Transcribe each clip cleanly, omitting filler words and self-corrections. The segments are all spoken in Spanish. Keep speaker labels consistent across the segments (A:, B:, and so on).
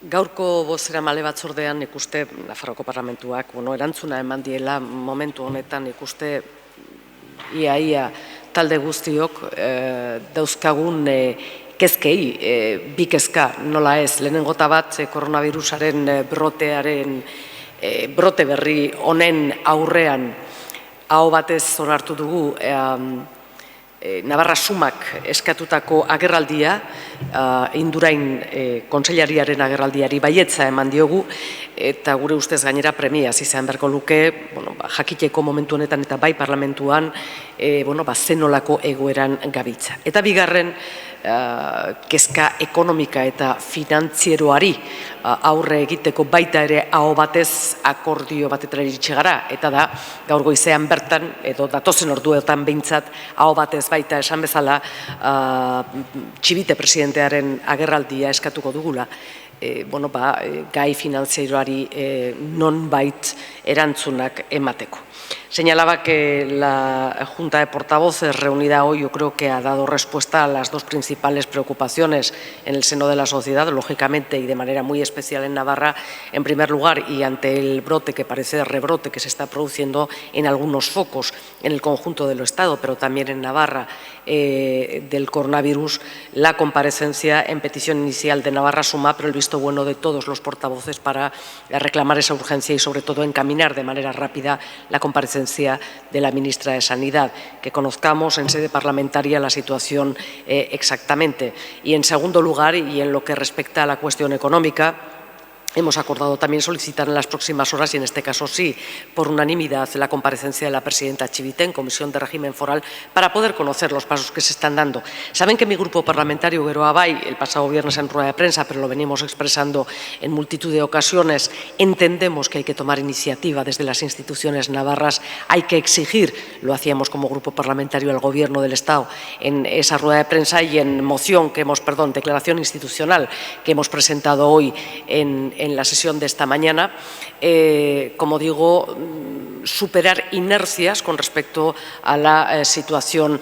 A: Gaurko bozeramale batzordean ikuste Nafarroko Parlamentuak erantzuna eman diela momentu honetan ikuste ia talde guztiok dauzkagun kezkei, bi kezka nola ez, lehenengota bat koronavirusaren brote berri honen aurrean aho batez onartu dugu Navarra Sumak eskatutako agerraldia, Indurain kontseilariaren agerraldiari baietza eman diogu, eta gure ustez gainera premiaz izan beharko luke, jakiteko momentu honetan eta bai parlamentuan, zenolako egoeran gabiltza. Eta bigarren, kezka ekonomika eta finantzieroari aurre egiteko baita ere aho batez akordio batetara iritsi gara, eta da gaur goizean bertan edo datozen orduetan behintzat aho batez baita esan bezala Txibite presidentearen agerraldia eskatuko dugula, gai finantzieroari nonbait erantzunak emateko. Señalaba que la Junta de Portavoces reunida hoy yo creo que ha dado respuesta a las dos principales preocupaciones en el seno de la sociedad, lógicamente y de manera muy especial en Navarra, en primer lugar, y ante el brote que parece de rebrote que se está produciendo en algunos focos en el conjunto del Estado, pero también en Navarra, del coronavirus, la comparecencia en petición inicial de Navarra Suma, pero el visto bueno de todos los portavoces para reclamar esa urgencia y sobre todo encaminar de manera rápida la comparecencia de la ministra de Sanidad, que conozcamos en sede parlamentaria la situación exactamente. Y en segundo lugar, y en lo que respecta a la cuestión económica, hemos acordado también solicitar en las próximas horas, y en este caso sí, por unanimidad, la comparecencia de la presidenta Txibite en Comisión de Régimen Foral para poder conocer los pasos que se están dando. Saben que mi grupo parlamentario, Geroa Bai, el pasado viernes en rueda de prensa, pero lo venimos expresando en multitud de ocasiones, entendemos que hay que tomar iniciativa desde las instituciones navarras, hay que exigir, lo hacíamos como grupo parlamentario al Gobierno del Estado en esa rueda de prensa y en declaración institucional que hemos presentado hoy en la sesión de esta mañana, como digo, superar inercias con respecto a la situación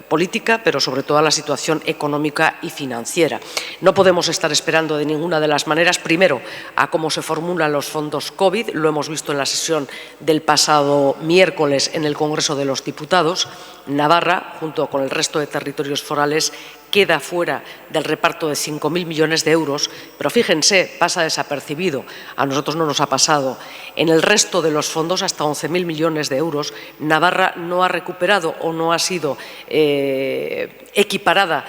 A: política, pero sobre todo a la situación económica y financiera. No podemos estar esperando de ninguna de las maneras, primero, a cómo se formulan los fondos COVID, lo hemos visto en la sesión del pasado miércoles en el Congreso de los Diputados. Navarra, junto con el resto de territorios forales, queda fuera del reparto de 5.000 millones de euros, pero fíjense, pasa desapercibido, a nosotros no nos ha pasado. En el resto de los fondos, hasta 11.000 millones de euros, Navarra no ha recuperado o no ha sido equiparada,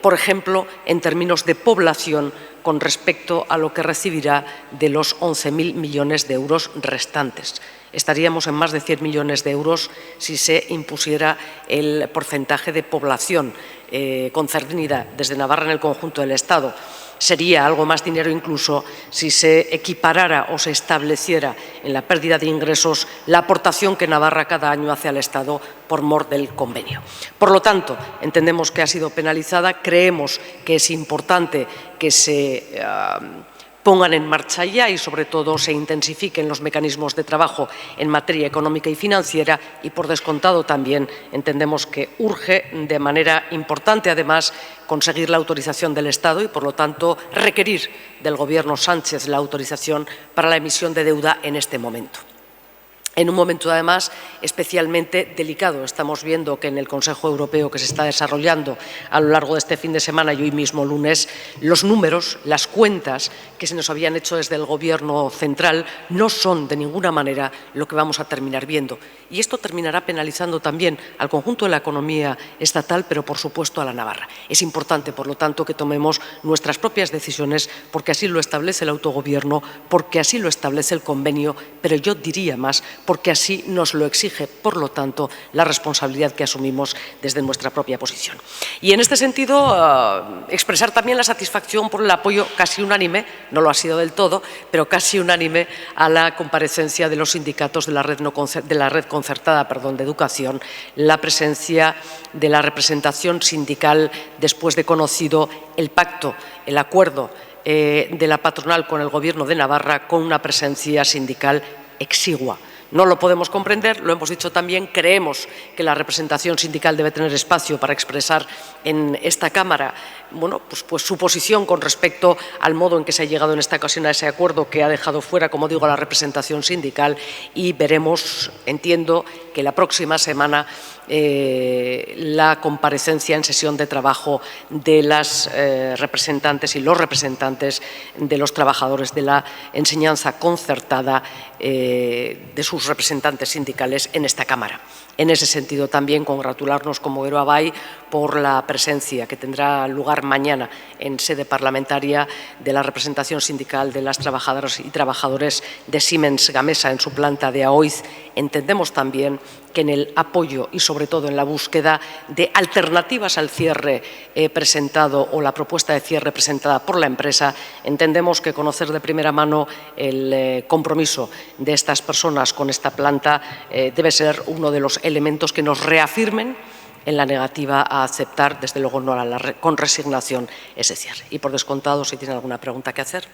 A: por ejemplo, en términos de población con respecto a lo que recibirá de los 11.000 millones de euros restantes. Estaríamos en más de 100 millones de euros si se impusiera el porcentaje de población concernida desde Navarra en el conjunto del Estado. Sería algo más dinero incluso si se equiparara o se estableciera en la pérdida de ingresos la aportación que Navarra cada año hace al Estado por mor del convenio. Por lo tanto, entendemos que ha sido penalizada, creemos que es importante que se pongan en marcha ya y sobre todo se intensifiquen los mecanismos de trabajo en materia económica y financiera y por descontado también entendemos que urge de manera importante además conseguir la autorización del Estado y por lo tanto requerir del Gobierno Sánchez la autorización para la emisión de deuda en este momento. En un momento, además, especialmente delicado. Estamos viendo que en el Consejo Europeo que se está desarrollando a lo largo de este fin de semana y hoy mismo lunes, los números, las cuentas que se nos habían hecho desde el Gobierno central no son de ninguna manera lo que vamos a terminar viendo. Y esto terminará penalizando también al conjunto de la economía estatal, pero por supuesto a la Navarra. Es importante, por lo tanto, que tomemos nuestras propias decisiones porque así lo establece el autogobierno, porque así lo establece el convenio, pero yo diría más, porque así nos lo exige, por lo tanto, la responsabilidad que asumimos desde nuestra propia posición. Y en este sentido, expresar también la satisfacción por el apoyo casi unánime, no lo ha sido del todo, pero casi unánime a la comparecencia de los sindicatos de la red concertada de educación, la presencia de la representación sindical después de conocido el pacto, el acuerdo de la patronal con el Gobierno de Navarra con una presencia sindical exigua. No lo podemos comprender, lo hemos dicho también, creemos que la representación sindical debe tener espacio para expresar en esta Cámara bueno, pues su posición con respecto al modo en que se ha llegado en esta ocasión a ese acuerdo que ha dejado fuera, como digo, la representación sindical, y veremos, entiendo, que la próxima semana la comparecencia en sesión de trabajo de las representantes y los representantes de los trabajadores de la enseñanza concertada, de sus representantes sindicales en esta Cámara. En ese sentido, también congratularnos como Geroa Bai por la presencia que tendrá lugar mañana en sede parlamentaria de la representación sindical de las trabajadoras y trabajadores de Siemens Gamesa en su planta de Aoiz. Entendemos también que en el apoyo y sobre todo en la búsqueda de alternativas al cierre presentado o la propuesta de cierre presentada por la empresa, entendemos que conocer de primera mano el compromiso de estas personas con esta planta debe ser uno de los elementos que nos reafirmen en la negativa a aceptar, desde luego no con resignación, ese cierre. Y por descontado, si tiene alguna pregunta que hacer.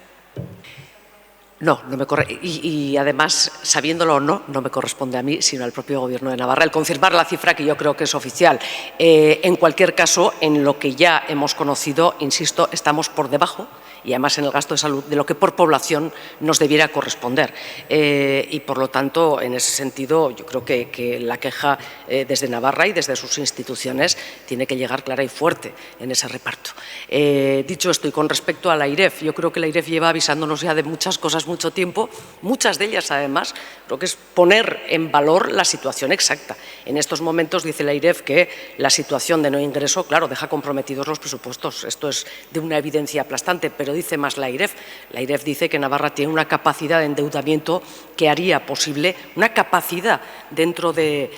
A: No me y además, sabiéndolo o no me corresponde a mí, sino al propio Gobierno de Navarra, el confirmar la cifra que yo creo que es oficial. En cualquier caso, en lo que ya hemos conocido, insisto, estamos por debajo, y además en el gasto de salud, de lo que por población nos debiera corresponder. Y por lo tanto, en ese sentido, yo creo que la queja desde Navarra y desde sus instituciones tiene que llegar clara y fuerte en ese reparto. Dicho esto, y con respecto a la AIREF, yo creo que la AIREF lleva avisándonos ya de muchas cosas mucho tiempo, muchas de ellas además, creo que es poner en valor la situación exacta. En estos momentos dice la AIREF que la situación de no ingreso, claro, deja comprometidos los presupuestos. Esto es de una evidencia aplastante, pero dice más la AIREF. La AIREF dice que Navarra tiene una capacidad de endeudamiento que haría posible, una capacidad dentro de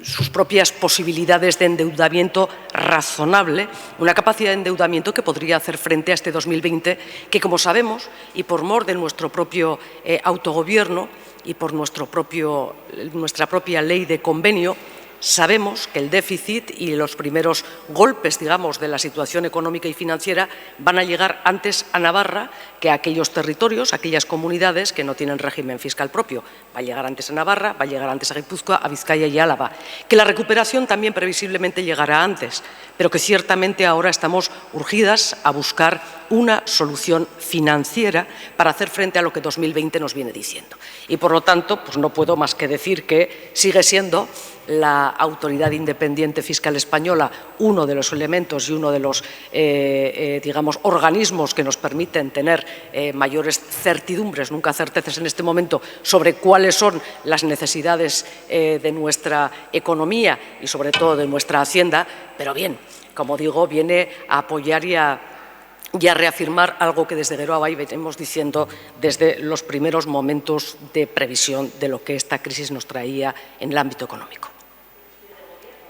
A: sus propias posibilidades de endeudamiento razonable, una capacidad de endeudamiento que podría hacer frente a este 2020, que, como sabemos, y por mor de nuestro propio autogobierno y por nuestra propia ley de convenio, sabemos que el déficit y los primeros golpes, digamos, de la situación económica y financiera van a llegar antes a Navarra que a aquellos territorios, aquellas comunidades que no tienen régimen fiscal propio. Va a llegar antes a Navarra, va a llegar antes a Guipúzcoa, a Vizcaya y Álava. Que la recuperación también previsiblemente llegará antes, pero que ciertamente ahora estamos urgidas a buscar una solución financiera para hacer frente a lo que 2020 nos viene diciendo. Y, por lo tanto, pues no puedo más que decir que sigue siendo la Autoridad Independiente Fiscal Española uno de los elementos y uno de los, digamos, organismos que nos permiten tener mayores certidumbres, nunca certezas en este momento, sobre cuáles son las necesidades de nuestra economía y sobre todo de nuestra hacienda, pero bien, como digo, viene a apoyar y a reafirmar algo que desde Geroa Bai venimos diciendo desde los primeros momentos de previsión de lo que esta crisis nos traía en el ámbito económico.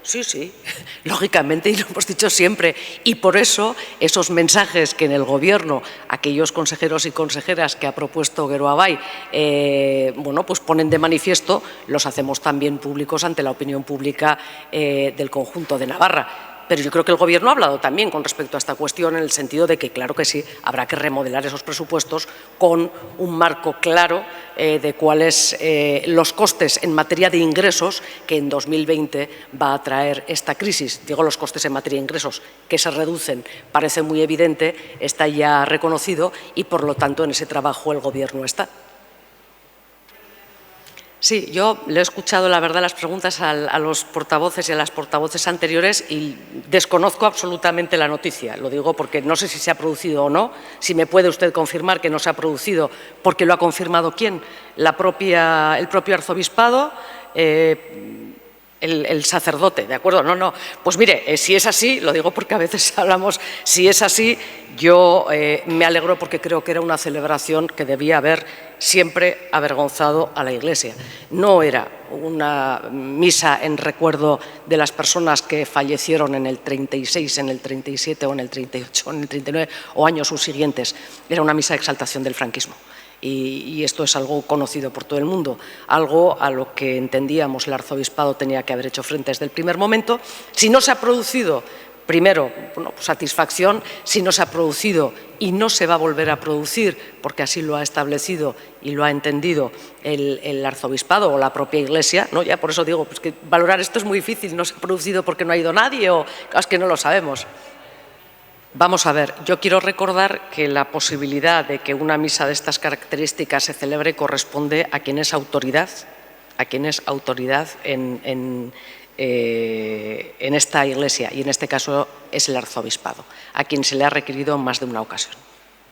A: Sí, lógicamente, y lo hemos dicho siempre, y por eso esos mensajes que en el Gobierno aquellos consejeros y consejeras que ha propuesto Geroa Bai, bueno, pues ponen de manifiesto, los hacemos también públicos ante la opinión pública del conjunto de Navarra. Pero yo creo que el Gobierno ha hablado también con respecto a esta cuestión en el sentido de que, claro que sí, habrá que remodelar esos presupuestos con un marco claro de cuáles los costes en materia de ingresos que en 2020 va a traer esta crisis. Digo los costes en materia de ingresos que se reducen, parece muy evidente, está ya reconocido y, por lo tanto, en ese trabajo el Gobierno está. Sí, yo le he escuchado, la verdad, las preguntas a los portavoces y a las portavoces anteriores y desconozco absolutamente la noticia. Lo digo porque no sé si se ha producido o no. Si me puede usted confirmar que no se ha producido, porque lo ha confirmado ¿quién? El propio arzobispado, el sacerdote, ¿de acuerdo? No. Pues mire, si es así, lo digo porque a veces hablamos, si es así, yo me alegro porque creo que era una celebración que debía haber siempre avergonzado a la Iglesia. No era una misa en recuerdo de las personas que fallecieron en el 36, en el 37 o en el 38 o en el 39 o años subsiguientes. Era una misa de exaltación del franquismo. Y esto es algo conocido por todo el mundo, algo a lo que entendíamos el arzobispado tenía que haber hecho frente desde el primer momento. Si no se ha producido, primero, bueno, pues satisfacción. Si no se ha producido y no se va a volver a producir, porque así lo ha establecido y lo ha entendido el arzobispado o la propia Iglesia, ¿no? Ya por eso digo pues que valorar esto es muy difícil, no se ha producido porque no ha ido nadie o es que no lo sabemos. Vamos a ver, yo quiero recordar que la posibilidad de que una misa de estas características se celebre corresponde a quien es autoridad, en esta Iglesia, y en este caso es el arzobispado, a quien se le ha requerido en más de una ocasión.